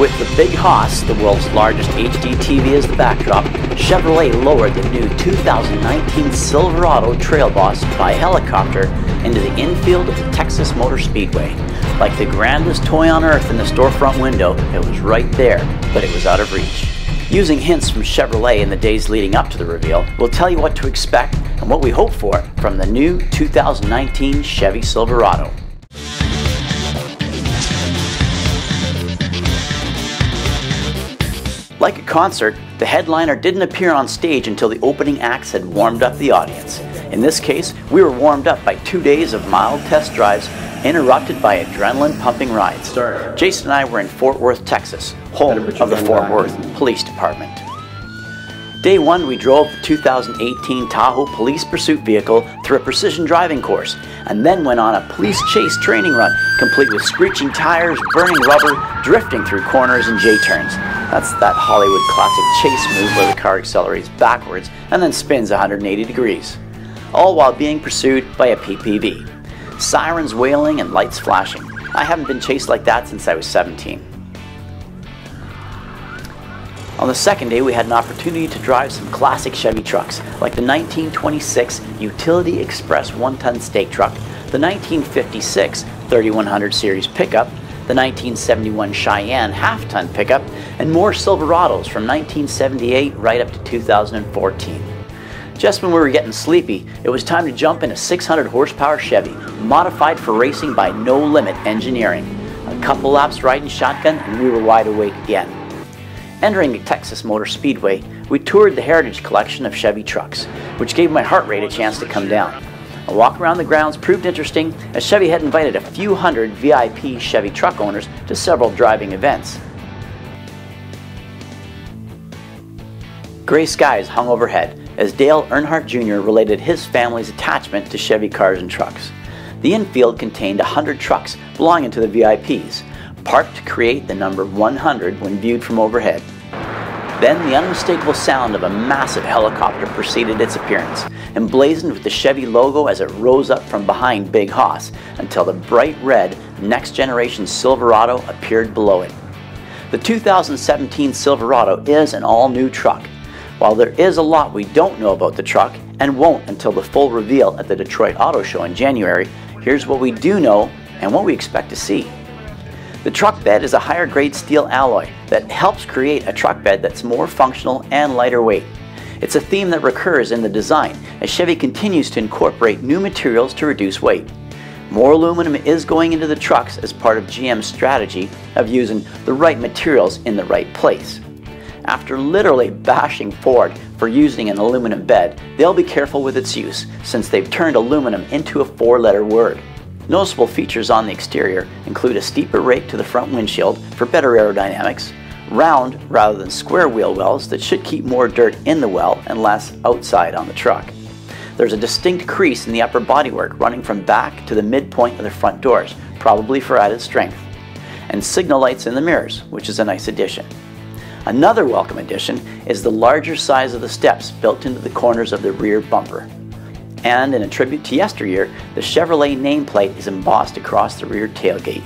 With the big Haas, the world's largest HD TV as the backdrop, Chevrolet lowered the new 2019 Silverado Trail Boss by helicopter into the infield of the Texas Motor Speedway. Like the grandest toy on earth in the storefront window, it was right there, but it was out of reach. Using hints from Chevrolet in the days leading up to the reveal, we'll tell you what to expect and what we hope for from the new 2019 Chevy Silverado. Like a concert, the headliner didn't appear on stage until the opening acts had warmed up the audience. In this case, we were warmed up by 2 days of mild test drives, interrupted by adrenaline-pumping rides. Jason and I were in Fort Worth, Texas, home of the Fort Worth Police Department. Day one, we drove the 2018 Tahoe police pursuit vehicle through a precision driving course, and then went on a police chase training run, complete with screeching tires, burning rubber, drifting through corners and J-turns. That's that Hollywood classic chase move where the car accelerates backwards and then spins 180 degrees. All while being pursued by a PPV. Sirens wailing and lights flashing. I haven't been chased like that since I was 17. On the second day, we had an opportunity to drive some classic Chevy trucks, like the 1926 Utility Express 1-ton stake truck, the 1956 3100 series pickup, the 1971 Cheyenne half-ton pickup, and more Silverados from 1978 right up to 2014. Just when we were getting sleepy, it was time to jump in a 600 horsepower Chevy, modified for racing by No Limit Engineering. A couple laps riding shotgun and we were wide awake again. Entering the Texas Motor Speedway, we toured the Heritage Collection of Chevy trucks, which gave my heart rate a chance to come down. A walk around the grounds proved interesting, as Chevy had invited a few hundred VIP Chevy truck owners to several driving events. Gray skies hung overhead as Dale Earnhardt Jr. related his family's attachment to Chevy cars and trucks. The infield contained 100 trucks belonging to the VIPs, parked to create the number 100 when viewed from overhead. Then the unmistakable sound of a massive helicopter preceded its appearance, emblazoned with the Chevy logo as it rose up from behind Big Haas until the bright red next generation Silverado appeared below it. The 2017 Silverado is an all-new truck. While there is a lot we don't know about the truck and won't until the full reveal at the Detroit Auto Show in January, here's what we do know and what we expect to see. The truck bed is a higher grade steel alloy that helps create a truck bed that's more functional and lighter weight. It's a theme that recurs in the design as Chevy continues to incorporate new materials to reduce weight. More aluminum is going into the trucks as part of GM's strategy of using the right materials in the right place. After literally bashing Ford for using an aluminum bed, they'll be careful with its use since they've turned aluminum into a 4-letter word. Noticeable features on the exterior include a steeper rake to the front windshield for better aerodynamics, round rather than square wheel wells that should keep more dirt in the well and less outside on the truck. There's a distinct crease in the upper bodywork running from back to the midpoint of the front doors, probably for added strength, and signal lights in the mirrors, which is a nice addition. Another welcome addition is the larger size of the steps built into the corners of the rear bumper. And in a tribute to yesteryear, the Chevrolet nameplate is embossed across the rear tailgate.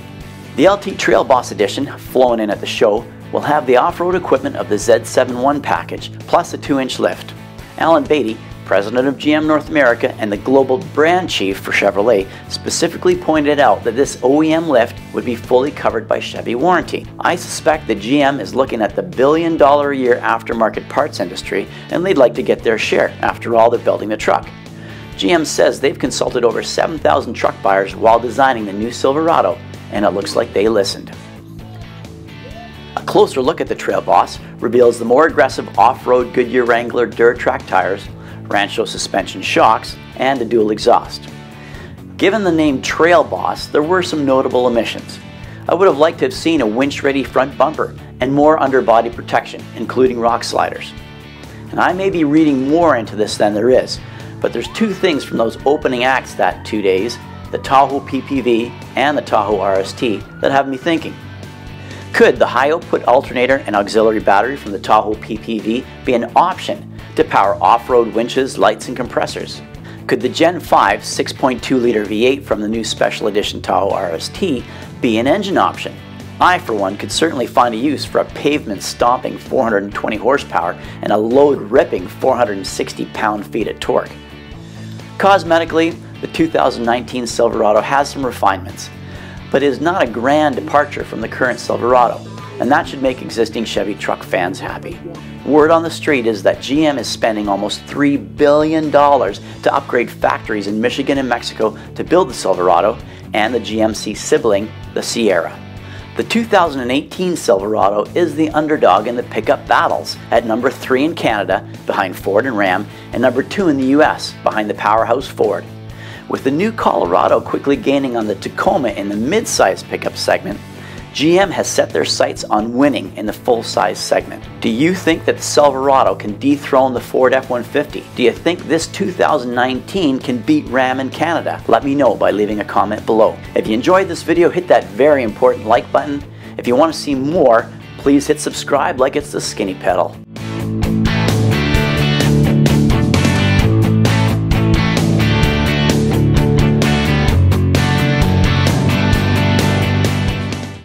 The LT Trail Boss Edition, flown in at the show, will have the off-road equipment of the Z71 package, plus a 2-inch lift. Alan Beatty, president of GM North America and the global brand chief for Chevrolet, specifically pointed out that this OEM lift would be fully covered by Chevy warranty. I suspect that GM is looking at the billion-dollar-a-year aftermarket parts industry, and they'd like to get their share. After all, they're building the truck. GM says they've consulted over 7,000 truck buyers while designing the new Silverado, and it looks like they listened. A closer look at the Trail Boss reveals the more aggressive off-road Goodyear Wrangler Duratrack tires, Rancho suspension shocks, and a dual exhaust. Given the name Trail Boss, there were some notable omissions. I would have liked to have seen a winch-ready front bumper and more underbody protection, including rock sliders. And I may be reading more into this than there is, but there's two things from those opening acts that 2 days, the Tahoe PPV and the Tahoe RST, that have me thinking. Could the high output alternator and auxiliary battery from the Tahoe PPV be an option to power off-road winches, lights, and compressors? Could the Gen 5 6.2 liter V8 from the new special edition Tahoe RST be an engine option? I, for one, could certainly find a use for a pavement-stomping 420 horsepower and a load-ripping 460 pound-feet of torque. Cosmetically, the 2019 Silverado has some refinements, but is not a grand departure from the current Silverado, and that should make existing Chevy truck fans happy. Word on the street is that GM is spending almost $3 billion to upgrade factories in Michigan and Mexico to build the Silverado and the GMC sibling, the Sierra. The 2018 Silverado is the underdog in the pickup battles, at number 3 in Canada behind Ford and Ram, and number 2 in the US behind the powerhouse Ford. With the new Colorado quickly gaining on the Tacoma in the mid-size pickup segment, GM has set their sights on winning in the full-size segment. Do you think that the Silverado can dethrone the Ford F-150? Do you think this 2019 can beat Ram in Canada? Let me know by leaving a comment below. If you enjoyed this video, hit that very important like button. If you want to see more, please hit subscribe like it's the skinny pedal.